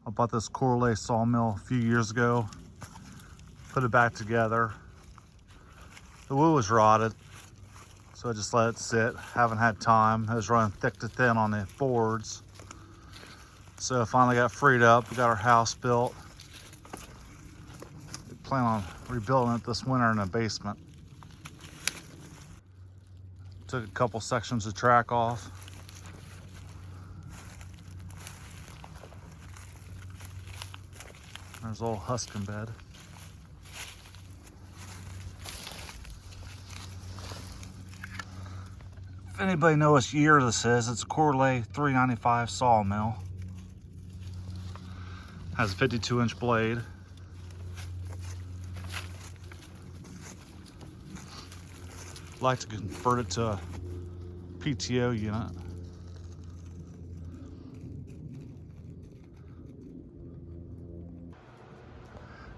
I bought this Corley sawmill a few years ago. Put it back together. The wood was rotted, so I just let it sit. Haven't had time. I was running thick to thin on the boards. So I finally got freed up. We got our house built. We plan on rebuilding it this winter in a basement. Took a couple sections of track off. There's a little husking bed. If anybody knows what year this is, it's Corley 395 sawmill. Has a 52-inch blade. Like to convert it to a PTO unit.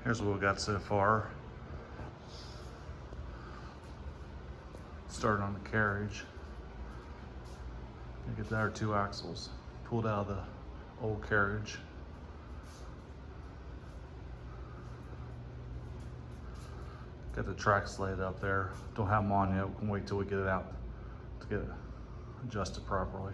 Here's what we got so far. Starting on the carriage. You get our 2 axles pulled out of the old carriage. Got the tracks laid up there. Don't have them on yet. We can wait till we get it out to get it adjusted properly.